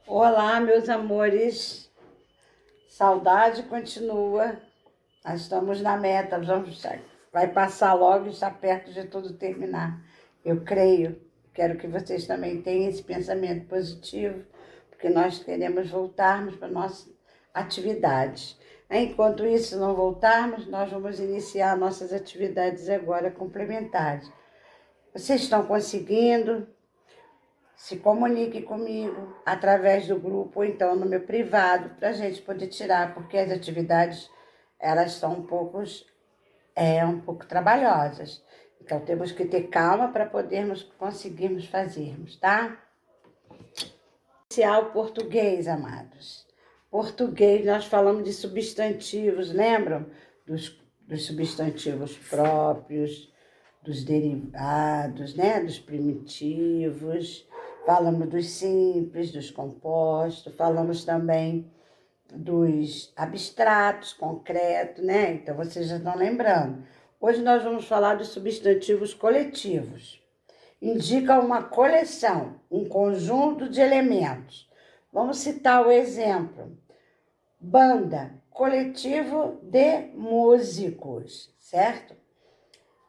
Olá, meus amores. Saudade continua. Nós estamos na meta. Vai passar logo e está perto de tudo terminar. Eu creio. Quero que vocês também tenham esse pensamento positivo, porque nós queremos voltarmos para a nossa atividade. Enquanto isso não voltarmos, nós vamos iniciar nossas atividades agora complementares. Vocês estão conseguindo? Se comunique comigo através do grupo ou então no meu privado, para a gente poder tirar, porque as atividades elas são um pouco trabalhosas. Então temos que ter calma para conseguirmos fazermos, tá? Iniciar o português, amados. Português, nós falamos de substantivos, lembram? Dos substantivos próprios, dos derivados, né? Dos primitivos. Falamos dos simples, dos compostos, falamos também dos abstratos, concretos, né? Então, vocês já estão lembrando. Hoje nós vamos falar dos substantivos coletivos. Indica uma coleção, um conjunto de elementos. Vamos citar o exemplo. Banda, coletivo de músicos, certo?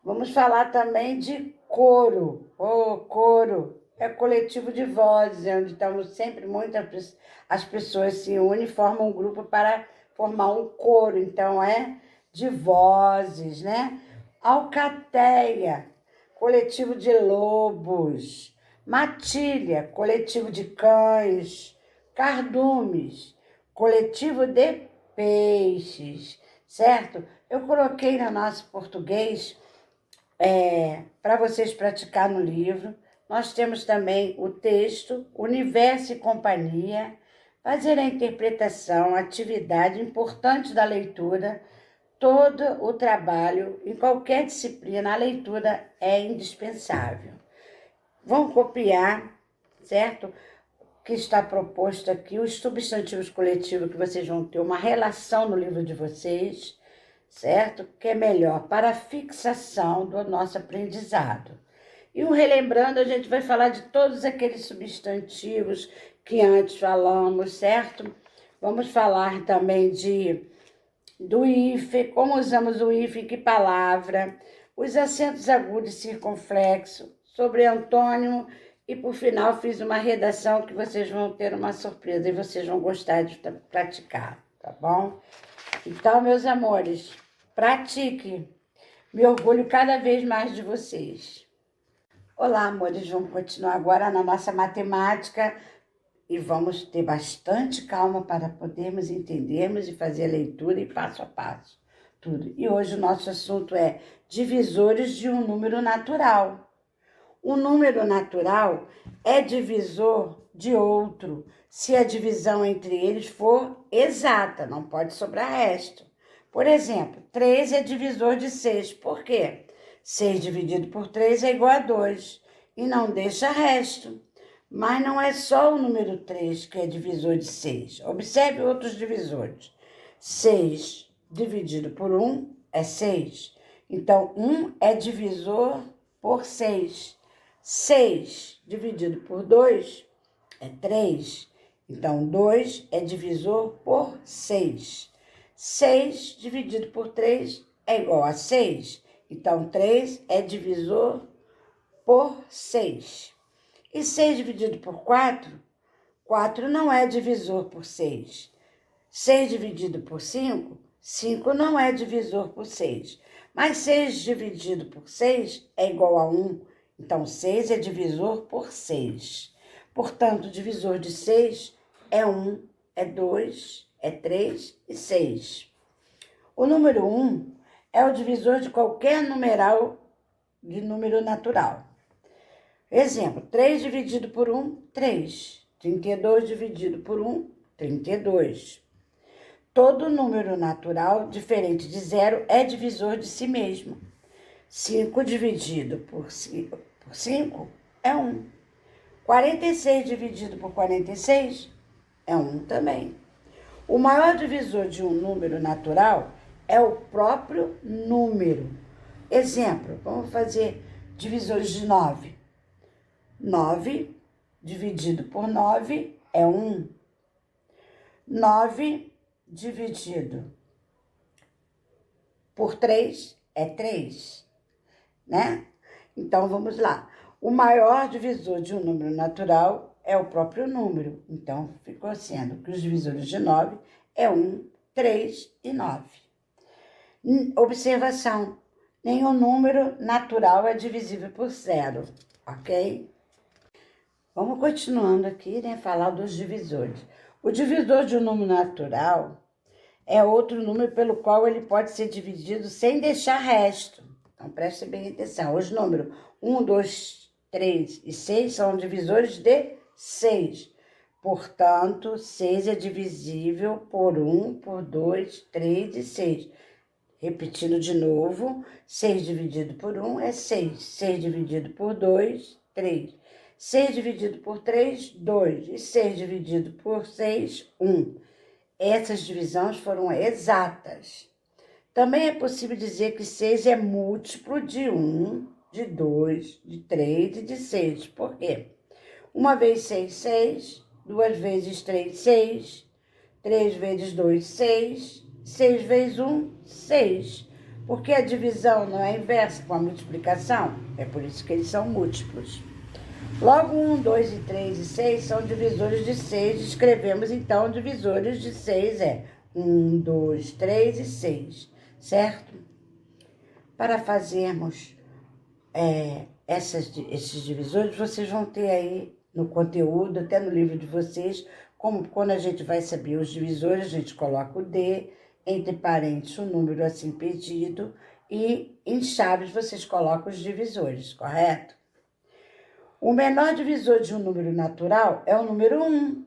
Vamos falar também de coro. Coro é coletivo de vozes, onde estamos sempre as pessoas se unem e formam um grupo para formar um coro, então é de vozes, né? Alcateia, coletivo de lobos. Matilha, coletivo de cães. Cardumes, coletivo de peixes, certo? Eu coloquei no nosso português para vocês praticar no livro. Nós temos também o texto, universo e companhia, fazer a interpretação, atividade importante da leitura, todo o trabalho, em qualquer disciplina, a leitura é indispensável. Vão copiar, certo? Que está proposto aqui, os substantivos coletivos, que vocês vão ter uma relação no livro de vocês, certo? Que é melhor para a fixação do nosso aprendizado. E relembrando, a gente vai falar de todos aqueles substantivos que antes falamos, certo? Vamos falar também do hífen, como usamos o hífen, que palavra, os acentos agudos e circunflexos, sobre antônimo, e por final fiz uma redação que vocês vão ter uma surpresa e vocês vão gostar de praticar, tá bom? Então, meus amores, pratique. Me orgulho cada vez mais de vocês. Olá, amores, vamos continuar agora na nossa matemática e vamos ter bastante calma para podermos entendermos e fazer a leitura e passo a passo, tudo. E hoje o nosso assunto é divisores de um número natural. Um número natural é divisor de outro se a divisão entre eles for exata, não pode sobrar resto. Por exemplo, 3 é divisor de 6. Por quê? 6 dividido por 3 é igual a 2 e não deixa resto. Mas não é só o número 3 que é divisor de 6. Observe outros divisores. 6 dividido por 1 é 6. Então, 1 é divisor por 6. 6 dividido por 2 é 3. Então, 2 é divisor por 6. 6 dividido por 3 é igual a 6. Então, 3 é divisor por 6. E 6 dividido por 4, 4 não é divisor por 6. 6 dividido por 5, 5 não é divisor por 6. Mas 6 dividido por 6 é igual a 1. Então, 6 é divisor por 6. Portanto, o divisor de 6 é 1, é 2, é 3 e 6. O número 1 é o divisor de qualquer numeral de número natural. Exemplo, 3 dividido por 1, 3. 32 dividido por 1, 32. Todo número natural diferente de 0 é divisor de si mesmo. 5 dividido por 5 é 1. 46 dividido por 46 é 1 também. O maior divisor de um número natural é o próprio número. Exemplo, vamos fazer divisores de 9. 9 dividido por 9 é 1. 9 dividido por 3 é 3, né? Então, vamos lá. O maior divisor de um número natural é o próprio número. Então, ficou sendo que os divisores de 9 é 1, 3 e 9. Observação. Nenhum número natural é divisível por 0, ok? Vamos continuando aqui, né? Falar dos divisores. O divisor de um número natural é outro número pelo qual ele pode ser dividido sem deixar resto. Então, preste bem atenção. Os números 1, 2, 3 e 6 são divisores de 6. Portanto, 6 é divisível por 1, por 2, 3 e 6. Repetindo de novo, 6 dividido por 1 é 6. 6 dividido por 2, 3. 6 dividido por 3, 2. E 6 dividido por 6, 1. Essas divisões foram exatas. Também é possível dizer que 6 é múltiplo de 1, de 2, de 3 e de 6. Por quê? 1 vezes 6, 6. 2 vezes 3, 6. 3 vezes 2, 6. 6 vezes 1, 6. Porque a divisão não é inversa com a multiplicação. É por isso que eles são múltiplos. Logo, 1, 2 e 3 e 6 são divisores de 6. Escrevemos, então, divisores de 6 é 1, 2, 3 e 6, certo? Para fazermos esses divisores, vocês vão ter aí no conteúdo, até no livro de vocês, como quando a gente vai saber os divisores, a gente coloca o D, entre parênteses o número assim pedido, e em chaves vocês colocam os divisores, correto? O menor divisor de um número natural é o número 1.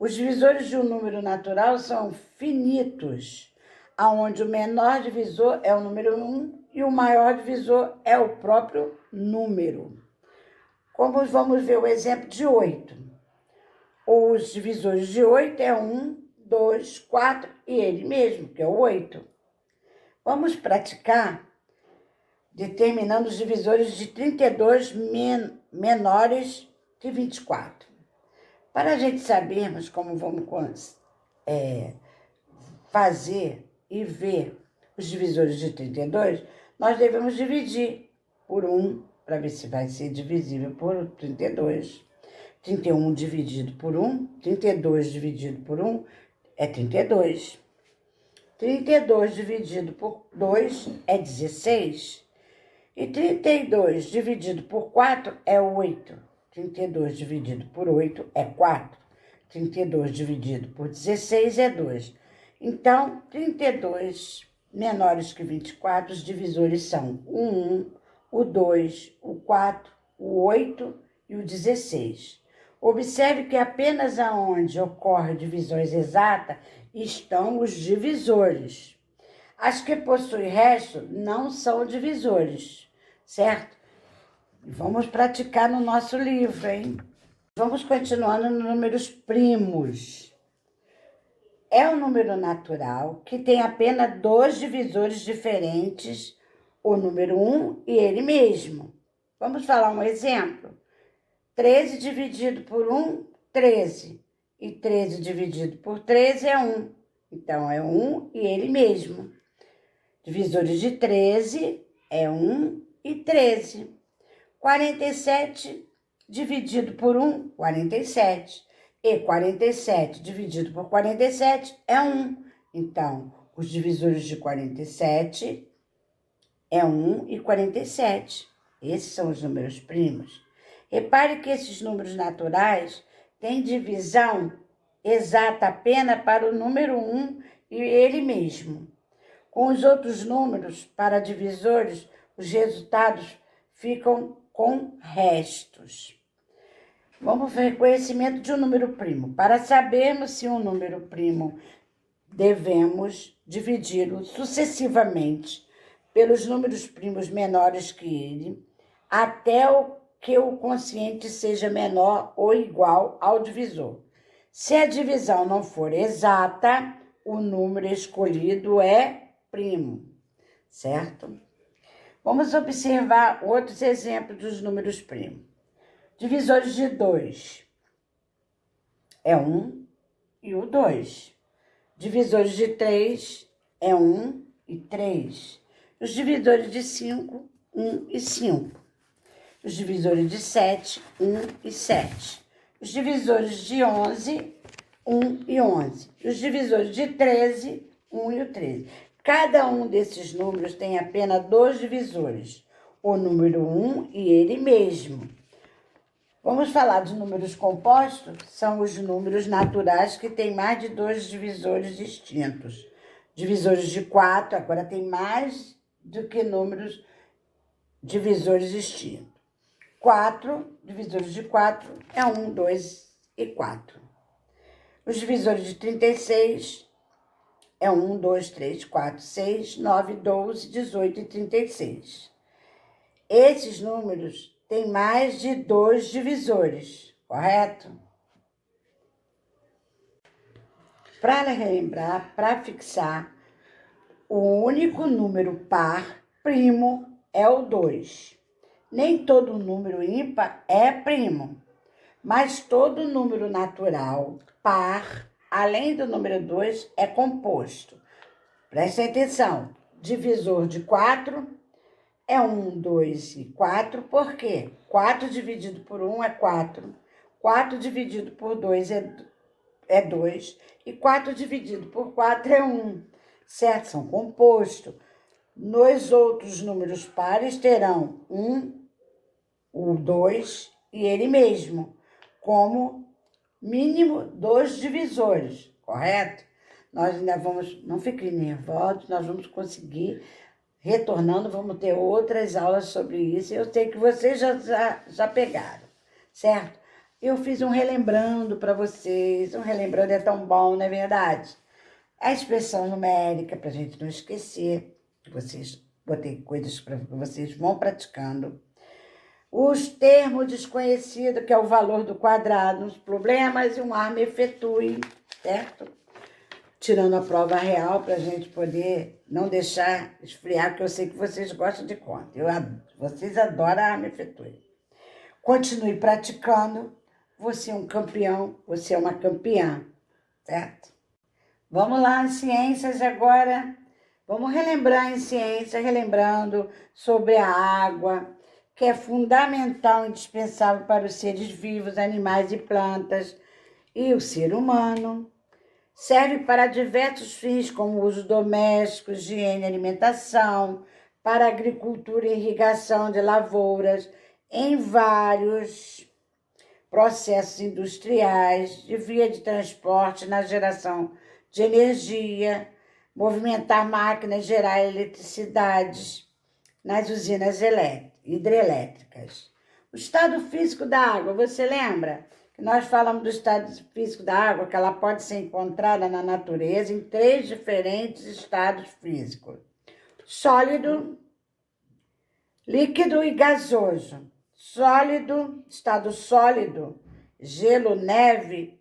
Os divisores de um número natural são finitos, onde o menor divisor é o número 1 e o maior divisor é o próprio número. Como vamos ver o exemplo de 8. Os divisores de 8 é 1, 2, 4 e ele mesmo, que é o 8. Vamos praticar determinando os divisores de 32 menores que 24. Para a gente sabermos como vamos fazer e ver os divisores de 32, nós devemos dividir por 1, para ver se vai ser divisível por 32. 31 dividido por 1, 32 dividido por 1 é 32. 32 dividido por 2 é 16. E 32 dividido por 4 é 8. 32 dividido por 8 é 4. 32 dividido por 16 é 2. Então, 32 menores que 24, os divisores são o 1, o 2, o 4, o 8 e o 16. Observe que apenas aonde ocorre divisões exatas estão os divisores. As que possuem resto não são divisores, certo? Vamos praticar no nosso livro, hein? Vamos continuando nos números primos. É um número natural que tem apenas 2 divisores diferentes, o número 1 e ele mesmo. Vamos falar um exemplo? 13 dividido por 1, 13. E 13 dividido por 13 é 1. Então, é 1 e ele mesmo. Divisores de 13 é 1 e 13. 47 dividido por 1, 47. E 47 dividido por 47 é 1. Então, os divisores de 47 é 1 e 47. Esses são os números primos. Repare que esses números naturais têm divisão exata apenas para o número 1 e ele mesmo. Com os outros números, para divisores, os resultados ficam com restos. Vamos ver o conhecimento de um número primo. Para sabermos se um número primo, devemos dividi-lo sucessivamente pelos números primos menores que ele, até que o quociente seja menor ou igual ao divisor. Se a divisão não for exata, o número escolhido é primo, certo? Vamos observar outros exemplos dos números primos. Divisores de 2. é 1 e o 2. Divisores de 3 é 1 e 3. Os divisores de 5, 1 e 5. Os divisores de 7, 1 e 7. Os divisores de 11, 1 e 11. Os divisores de 13, 1 e o 13. Cada um desses números tem apenas 2 divisores, o número 1 e ele mesmo. Vamos falar de números compostos? São os números naturais que têm mais de 2 divisores distintos. Divisores de 4, agora tem mais do que números divisores distintos. 4, divisores de 4 é 1, 2 e 4. Os divisores de 36 é 1, 2, 3, 4, 6, 9, 12, 18 e 36. Esses números têm mais de 2 divisores, correto? Para relembrar, para fixar, o único número par primo é o 2. Nem todo número ímpar é primo, mas todo número natural par, além do número 2, é composto. Prestem atenção, divisor de 4 é 1, 2 e 4, por quê? 4 dividido por 1 é 4, 4 dividido por 2 é 2 e 4 dividido por 4 é 1, certo? São compostos. Nos outros números pares terão 1, o 2 e ele mesmo, como mínimo 2 divisores, correto? Nós ainda vamos, não fiquem nervosos, nós vamos conseguir, retornando, vamos ter outras aulas sobre isso. Eu sei que vocês já pegaram, certo? Eu fiz um relembrando para vocês, um relembrando é tão bom, não é verdade? A expressão numérica, para a gente não esquecer, que vocês, botei coisas para vocês vão praticando. Os termos desconhecidos, que é o valor do quadrado, os problemas e um arma efetue, certo? Tirando a prova real para a gente poder não deixar esfriar, porque eu sei que vocês gostam de conta. Vocês adoram a arma efetue. Continue praticando. Você é um campeão, você é uma campeã, certo? Vamos lá em ciências agora. Vamos relembrar em ciência, relembrando sobre a água, que é fundamental e indispensável para os seres vivos, animais e plantas, e o ser humano. Serve para diversos fins, como uso doméstico, higiene e alimentação, para agricultura e irrigação de lavouras, em vários processos industriais, de via de transporte, na geração de energia, movimentar máquinas, gerar eletricidade nas usinas hidrelétricas. O estado físico da água, você lembra? Que nós falamos do estado físico da água, que ela pode ser encontrada na natureza em 3 diferentes estados físicos: sólido, líquido e gasoso. Sólido, estado sólido, gelo, neve,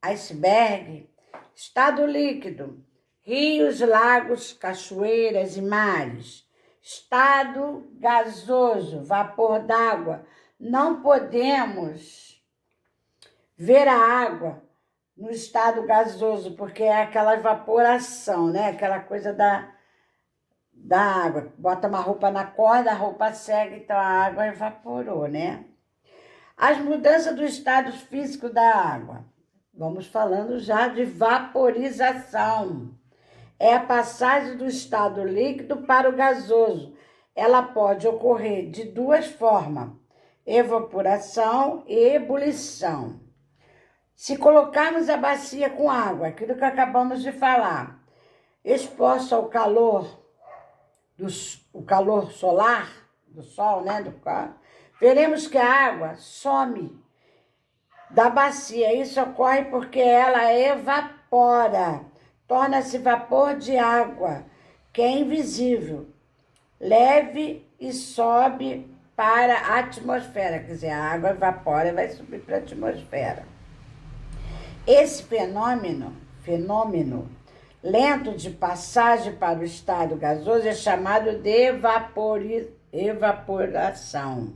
iceberg. Estado líquido, rios, lagos, cachoeiras e mares. Estado gasoso, vapor d'água. Não podemos ver a água no estado gasoso, porque é aquela evaporação, né? Aquela coisa da água. Bota uma roupa na corda, a roupa seca, então a água evaporou, né? As mudanças do estado físico da água. Vamos falando já de vaporização. É a passagem do estado líquido para o gasoso. Ela pode ocorrer de 2 formas: evaporação e ebulição. Se colocarmos a bacia com água, aquilo que acabamos de falar, exposta ao calor, o calor solar, do sol, né, veremos que a água some da bacia. Isso ocorre porque ela evapora, torna-se vapor de água, que é invisível, leve e sobe para a atmosfera. Quer dizer, a água evapora e vai subir para a atmosfera. Esse fenômeno lento de passagem para o estado gasoso é chamado de evaporação.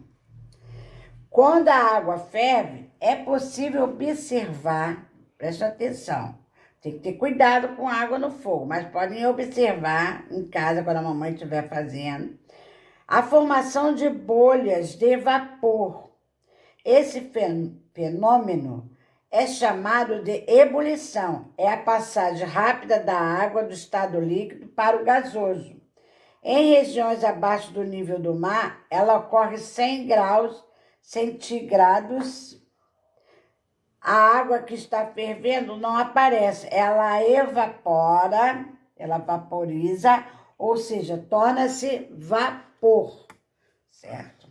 Quando a água ferve, é possível observar Preste atenção. Tem que ter cuidado com água no fogo, mas podem observar em casa, quando a mamãe estiver fazendo, a formação de bolhas de vapor. Esse fenômeno é chamado de ebulição. É a passagem rápida da água do estado líquido para o gasoso. Em regiões abaixo do nível do mar, ela ocorre 100 graus centígrados. A água que está fervendo não aparece, ela evapora, ela vaporiza, ou seja, torna-se vapor, certo?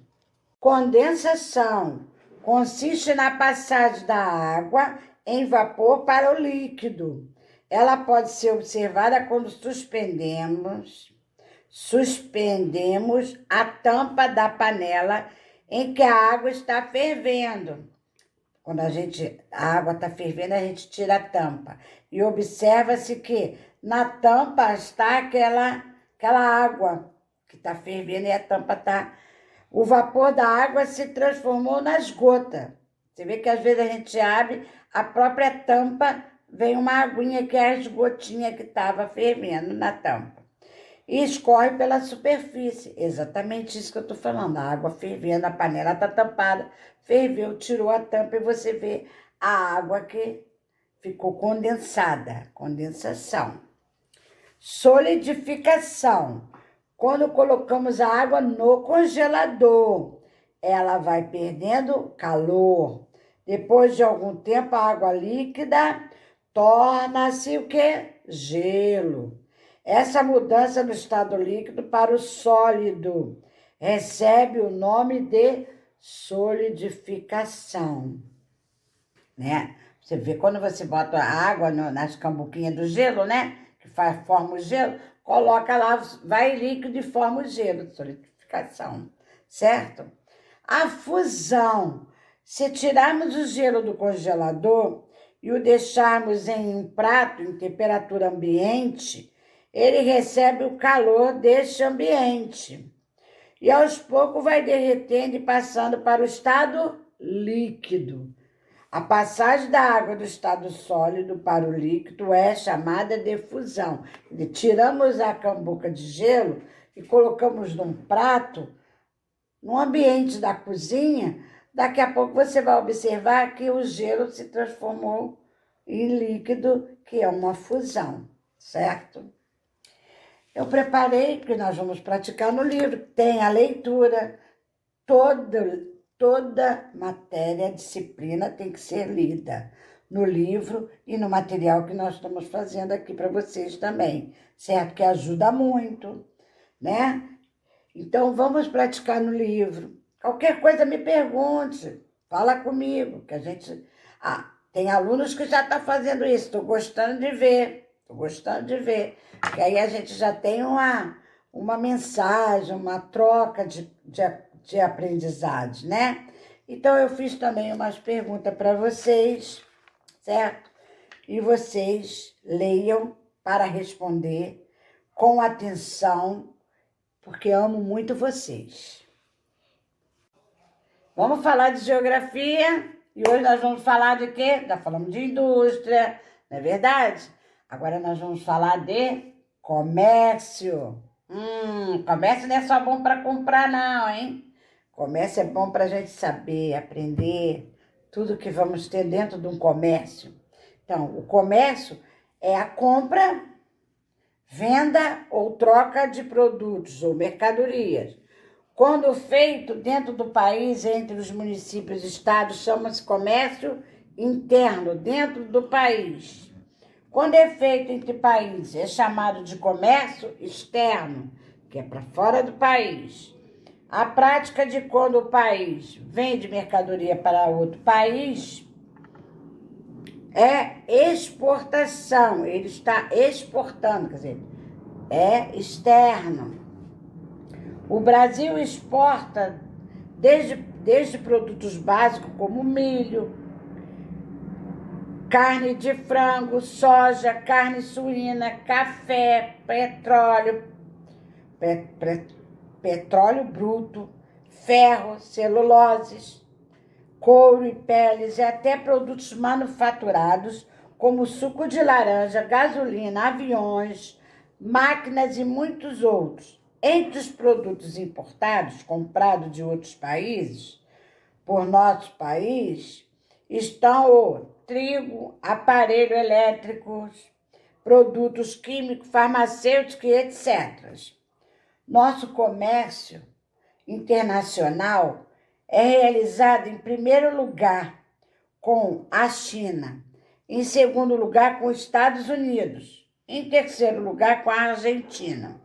Condensação consiste na passagem da água em vapor para o líquido. Ela pode ser observada quando suspendemos a tampa da panela em que a água está fervendo. Quando a água está fervendo, a gente tira a tampa. E observa-se que na tampa está aquela água que está fervendo e a tampa está... O vapor da água se transformou nas gotas. Você vê que às vezes a gente abre, a própria tampa, vem uma aguinha que é as gotinhas que estava fervendo na tampa. E escorre pela superfície. Exatamente isso que eu estou falando. A água fervendo, a panela está tampada, ferveu, tirou a tampa e você vê a água que ficou condensada. Condensação. Solidificação. Quando colocamos a água no congelador, ela vai perdendo calor. Depois de algum tempo, a água líquida torna-se o quê? Gelo. Essa mudança do estado líquido para o sólido recebe o nome de solidificação, né? Você vê quando você bota a água nas cambuquinhas do gelo, né? Que forma o gelo, coloca lá, vai líquido e forma o gelo, solidificação, certo? A fusão. Se tirarmos o gelo do congelador e o deixarmos em um prato em temperatura ambiente, ele recebe o calor deste ambiente. E aos poucos vai derretendo e passando para o estado líquido. A passagem da água do estado sólido para o líquido é chamada de fusão. Tiramos a cambuca de gelo e colocamos num prato, no ambiente da cozinha, daqui a pouco você vai observar que o gelo se transformou em líquido, que é uma fusão, certo? Eu preparei, que nós vamos praticar no livro, tem a leitura, toda matéria, disciplina tem que ser lida no livro e no material que nós estamos fazendo aqui para vocês também, certo? Que ajuda muito, né? Então, vamos praticar no livro. Qualquer coisa me pergunte, fala comigo, que a gente... tem alunos que já estão fazendo isso, estou gostando de ver. Que aí a gente já tem uma mensagem, uma troca de aprendizagem, né? Então, eu fiz também umas perguntas para vocês, certo? E vocês leiam para responder com atenção, porque amo muito vocês. Vamos falar de geografia e hoje nós vamos falar de quê? Já falamos de indústria, não é verdade? Agora nós vamos falar de comércio. Comércio não é só bom para comprar não, hein? Comércio é bom para a gente saber, aprender tudo que vamos ter dentro de um comércio. Então, o comércio é a compra, venda ou troca de produtos ou mercadorias. Quando feito dentro do país, entre os municípios e estados, chama-se comércio interno, dentro do país. Quando é feito entre países, é chamado de comércio externo, que é para fora do país. A prática de quando o país vende mercadoria para outro país é exportação. Ele está exportando, quer dizer, é externo. O Brasil exporta desde produtos básicos como milho, carne de frango, soja, carne suína, café, petróleo bruto, ferro, celuloses, couro e peles e até produtos manufaturados como suco de laranja, gasolina, aviões, máquinas e muitos outros. Entre os produtos importados, comprados de outros países, por nosso país, estão o trigo, aparelhos elétricos, produtos químicos, farmacêuticos e etc. Nosso comércio internacional é realizado, em primeiro lugar, com a China, em segundo lugar, com os Estados Unidos, em terceiro lugar, com a Argentina.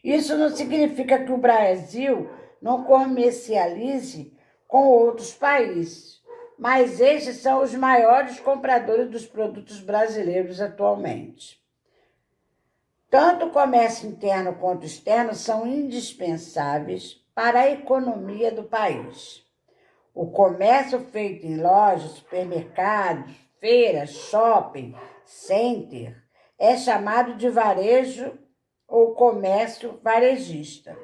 Isso não significa que o Brasil não comercialize com outros países, mas estes são os maiores compradores dos produtos brasileiros atualmente. Tanto o comércio interno quanto externo são indispensáveis para a economia do país. O comércio feito em lojas, supermercados, feiras, shopping, center, é chamado de varejo ou comércio varejista.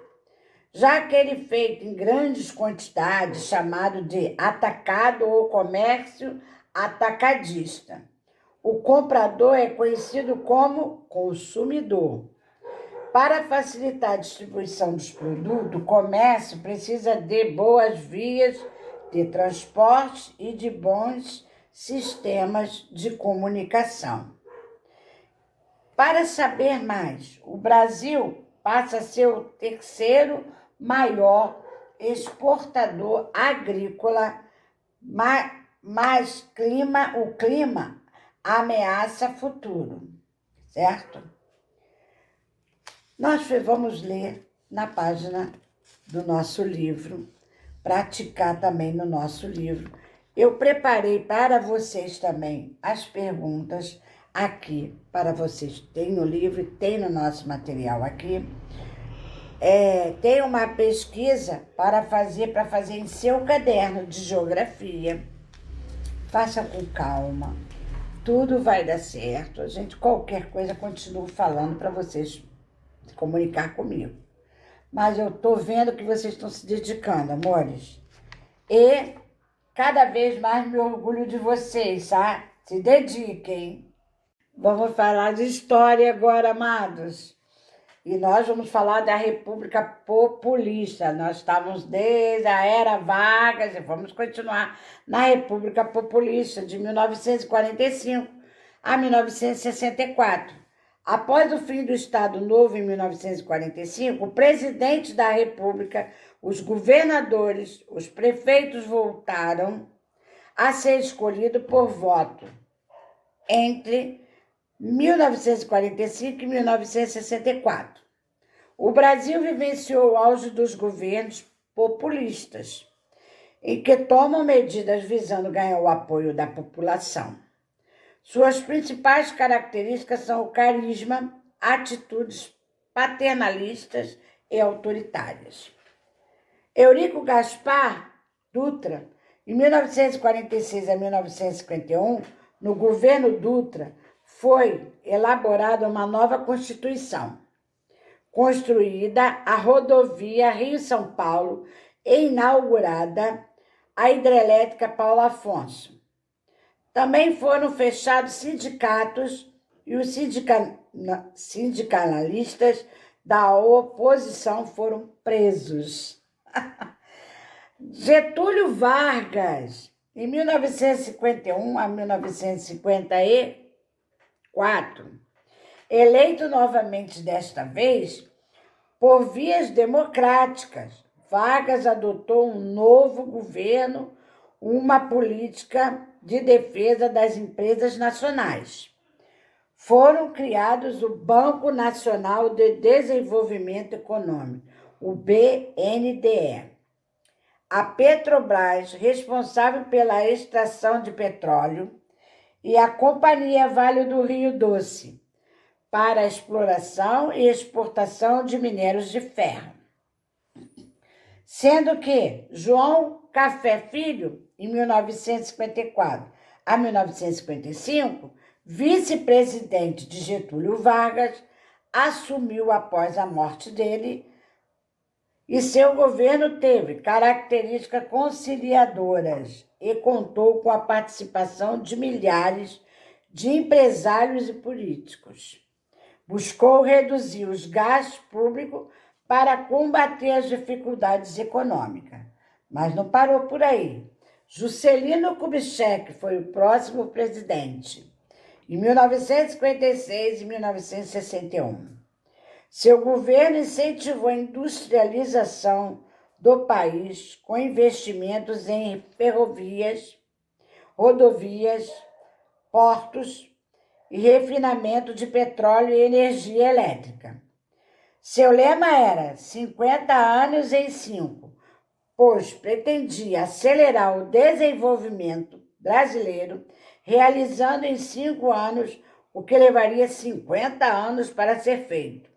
Já aquele feito em grandes quantidades, chamado de atacado ou comércio atacadista. O comprador é conhecido como consumidor. Para facilitar a distribuição dos produtos, o comércio precisa de boas vias de transporte e de bons sistemas de comunicação. Para saber mais, o Brasil passa a ser o terceiro maior exportador agrícola, mas o clima ameaça futuro, certo? Nós vamos ler na página do nosso livro, praticar também no nosso livro. Eu preparei para vocês também as perguntas aqui, para vocês. Tem no livro, tem no nosso material aqui. Tem uma pesquisa para fazer em seu caderno de geografia. Faça com calma. Tudo vai dar certo. A gente, qualquer coisa, continuo falando para vocês se comunicar comigo. Mas eu tô vendo que vocês estão se dedicando, amores. E cada vez mais me orgulho de vocês, tá? Se dediquem. Vamos falar de história agora, amados. E nós vamos falar da República Populista. Nós estávamos desde a Era Vargas e vamos continuar na República Populista, de 1945 a 1964. Após o fim do Estado Novo, em 1945, o presidente da República, os governadores, os prefeitos voltaram a ser escolhidos por voto entre 1945 e 1964. O Brasil vivenciou o auge dos governos populistas, em que tomam medidas visando ganhar o apoio da população. Suas principais características são o carisma, atitudes paternalistas e autoritárias. Eurico Gaspar Dutra, em 1946 a 1951, no governo Dutra, foi elaborada uma nova Constituição, construída a rodovia Rio-São Paulo e inaugurada a hidrelétrica Paulo Afonso. Também foram fechados sindicatos e os sindicalistas da oposição foram presos. Getúlio Vargas, em 1951 a 1954, eleito novamente desta vez por vias democráticas, Vargas adotou um novo governo, uma política de defesa das empresas nacionais. Foram criados o Banco Nacional de Desenvolvimento Econômico, o BNDE. A Petrobras, responsável pela extração de petróleo, e a Companhia Vale do Rio Doce, para a exploração e exportação de minérios de ferro. Sendo que João Café Filho, em 1954 a 1955, vice-presidente de Getúlio Vargas, assumiu após a morte dele e seu governo teve características conciliadoras e contou com a participação de milhares de empresários e políticos. Buscou reduzir os gastos públicos para combater as dificuldades econômicas. Mas não parou por aí. Juscelino Kubitschek foi o próximo presidente, em 1956 e 1961. Seu governo incentivou a industrialização do país com investimentos em ferrovias, rodovias, portos e refinamento de petróleo e energia elétrica. Seu lema era 50 anos em 5, pois pretendia acelerar o desenvolvimento brasileiro, realizando em 5 anos o que levaria 50 anos para ser feito.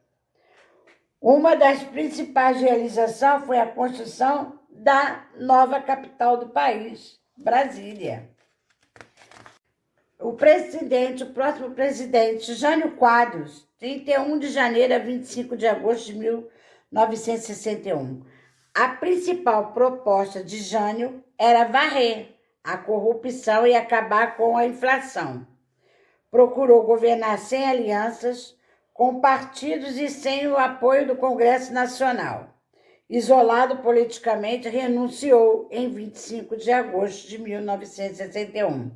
Uma das principais realizações foi a construção da nova capital do país, Brasília. O próximo presidente, Jânio Quadros, 31 de janeiro a 25 de agosto de 1961. A principal proposta de Jânio era varrer a corrupção e acabar com a inflação. Procurou governar sem alianças, com partidos e sem o apoio do Congresso Nacional. Isolado politicamente, renunciou em 25 de agosto de 1961.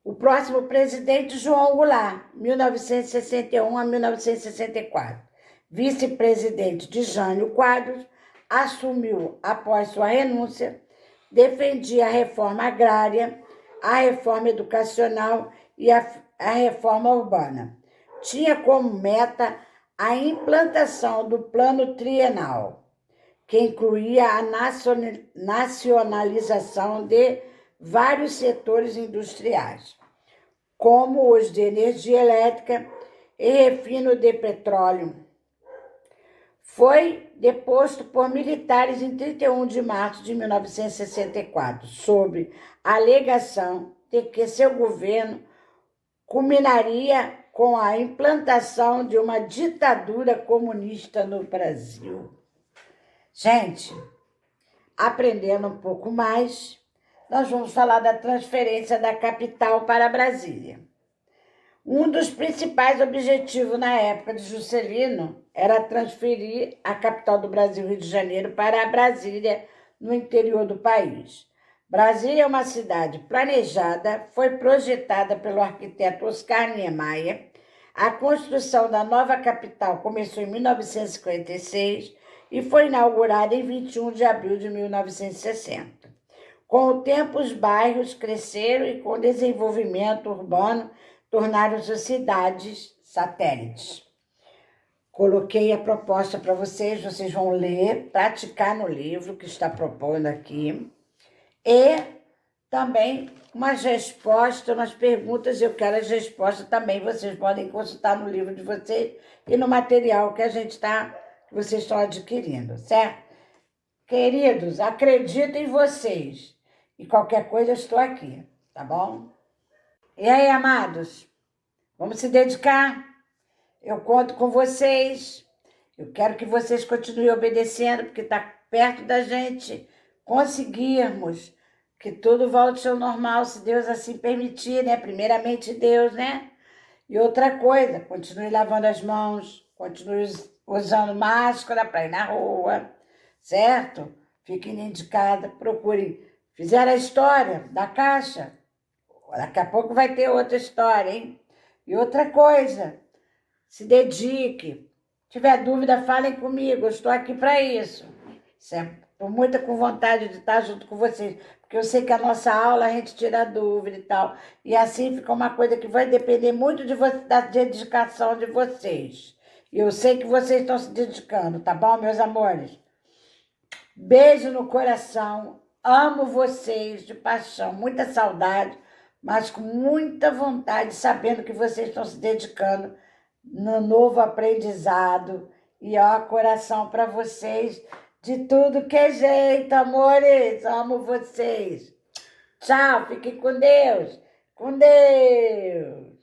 O próximo presidente, João Goulart, 1961 a 1964. Vice-presidente de Jânio Quadros, assumiu após sua renúncia, defendia a reforma agrária, a reforma educacional e a reforma urbana. Tinha como meta a implantação do Plano Trienal, que incluía a nacionalização de vários setores industriais, como os de energia elétrica e refino de petróleo. Foi deposto por militares em 31 de março de 1964, sob a alegação de que seu governo culminaria com a implantação de uma ditadura comunista no Brasil. Gente, aprendendo um pouco mais, nós vamos falar da transferência da capital para Brasília. Um dos principais objetivos na época de Juscelino era transferir a capital do Brasil, Rio de Janeiro, para Brasília, no interior do país. Brasília é uma cidade planejada, foi projetada pelo arquiteto Oscar Niemeyer. A construção da nova capital começou em 1956 e foi inaugurada em 21 de abril de 1960. Com o tempo, os bairros cresceram e, com o desenvolvimento urbano, tornaram-se cidades satélites. Coloquei a proposta para vocês vão ler, praticar no livro que está propondo aqui. E também umas respostas, umas perguntas, eu quero as respostas também, vocês podem consultar no livro de vocês e no material que vocês estão adquirindo, certo? Queridos, acredito em vocês e qualquer coisa eu estou aqui, tá bom? E aí, amados, vamos se dedicar? Eu conto com vocês, eu quero que vocês continuem obedecendo, porque está perto da gente conseguirmos que tudo volte ao normal, se Deus assim permitir, né? Primeiramente Deus, né? E outra coisa, continue lavando as mãos, continue usando máscara para ir na rua, certo? Fiquem indicadas, procurem. Fizeram a história da Caixa? Daqui a pouco vai ter outra história, hein? E outra coisa, se dedique. Se tiver dúvida, falem comigo, eu estou aqui para isso. Estou muito com vontade de estar junto com vocês, porque eu sei que a nossa aula a gente tira dúvida e tal. E assim fica uma coisa que vai depender muito da dedicação de vocês. E eu sei que vocês estão se dedicando, tá bom, meus amores? Beijo no coração, amo vocês de paixão, muita saudade, mas com muita vontade, sabendo que vocês estão se dedicando no novo aprendizado. E ó, coração para vocês, de tudo que é jeito, amores, amo vocês. Tchau, fiquem com Deus. Com Deus.